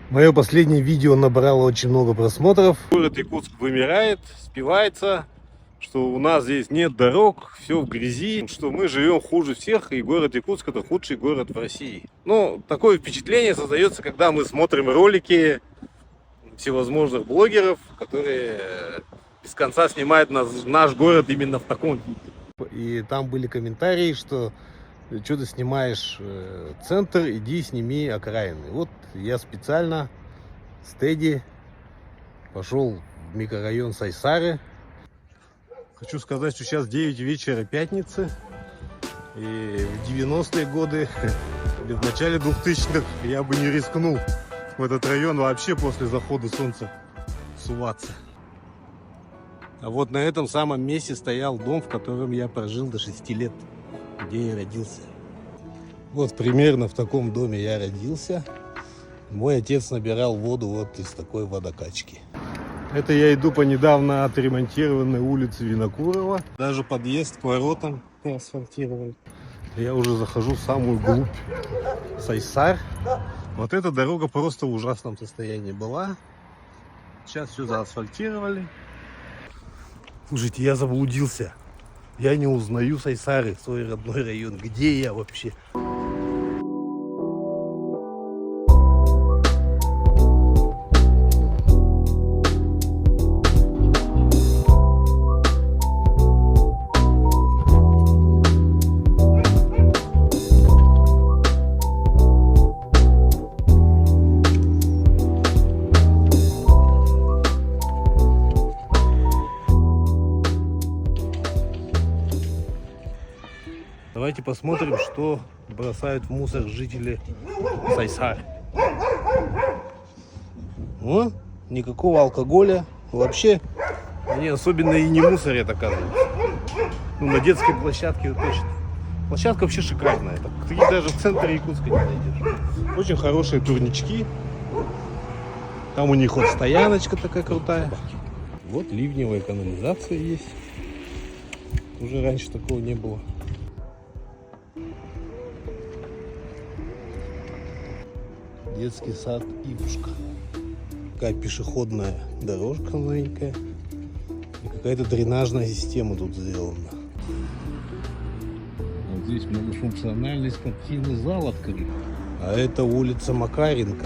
Мое последнее видео набрало очень много просмотров. Город Якутск вымирает, спивается, что у нас здесь нет дорог, все в грязи, что мы живем хуже всех, и город Якутск это худший город в России. Ну, такое впечатление создается, когда мы смотрим ролики всевозможных блогеров, которые без конца снимают наш город именно в таком виде. И там были комментарии, что что ты снимаешь центр, иди сними окраины. Вот я специально с Тедди пошел в микрорайон Сайсары. Хочу сказать, что сейчас 9 вечера пятницы. И в 90-е годы, или в начале 2000-х, я бы не рискнул в этот район вообще после захода солнца суваться. А вот на этом самом месте стоял дом, в котором я прожил до 6 лет, где я родился. Вот примерно в таком доме я родился. Мой отец набирал воду вот из такой водокачки. Это я иду по недавно отремонтированной улице Винокурова. Даже подъезд к воротам асфальтировали. Я уже захожу в самую глубь Сайсар. Вот эта дорога просто в ужасном состоянии была. Сейчас все заасфальтировали. Слушайте, я заблудился. Я не узнаю Сайсары, свой родной район. Где я вообще? Давайте посмотрим, что бросают в мусор жители Сайсары. О, никакого алкоголя. Вообще, они особенно и не мусорят, оказывается. Ну, на детской площадке точно. Площадка вообще шикарная. Такие даже в центре Якутска не найдешь. Очень хорошие турнички. Там у них вот стояночка такая крутая. Вот ливневая канализация есть. Уже раньше такого не было. Детский сад Ивушка. Такая пешеходная дорожка новенькая. И какая-то дренажная система тут сделана. Вот здесь многофункциональный спортивный зал открыт. А это улица Макаренко.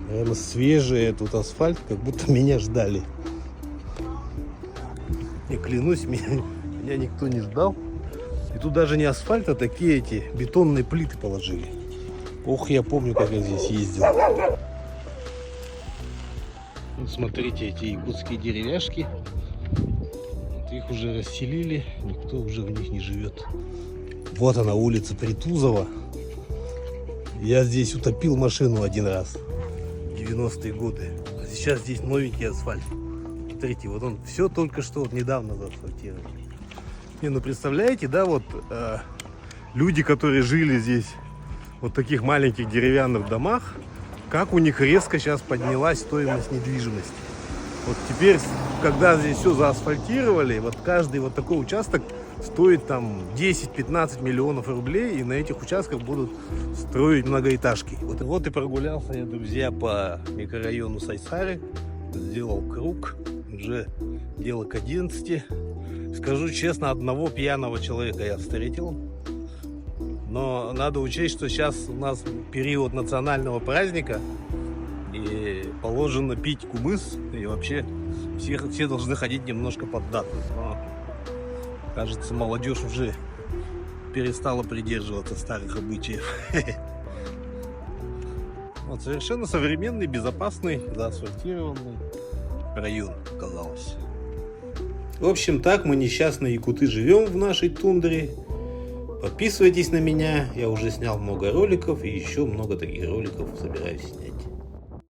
Прямо свежий тут асфальт, как будто меня ждали. Я клянусь, меня никто не ждал. И тут даже не асфальт, а такие эти бетонные плиты положили. Ох, я помню, как я здесь ездил. Вот смотрите, эти якутские деревяшки. Вот их уже расселили, никто уже в них не живет. Вот она, улица Притузова. Я здесь утопил машину один раз в 90-е годы. А сейчас здесь новенький асфальт. Смотрите, вот он все только что вот недавно заасфальтировали. Не, ну представляете, да, вот люди, которые жили здесь вот в таких маленьких деревянных домах, как у них резко сейчас поднялась стоимость недвижимости. Вот теперь, когда здесь все заасфальтировали, вот каждый вот такой участок стоит там 10-15 миллионов рублей, и на этих участках будут строить многоэтажки. Вот и прогулялся я, друзья, по микрорайону Сайсары, сделал круг, уже дело к 11. Скажу честно, одного пьяного человека я встретил. Но надо учесть, что сейчас у нас период национального праздника, и положено пить кумыс, и вообще все должны ходить немножко поддатно. Но, кажется, молодежь уже перестала придерживаться старых обычаев. Вот совершенно современный, безопасный, заасфальтированный район оказался. В общем, так мы несчастные якуты живем в нашей тундре. Подписывайтесь на меня, я уже снял много роликов и еще много таких роликов собираюсь снять.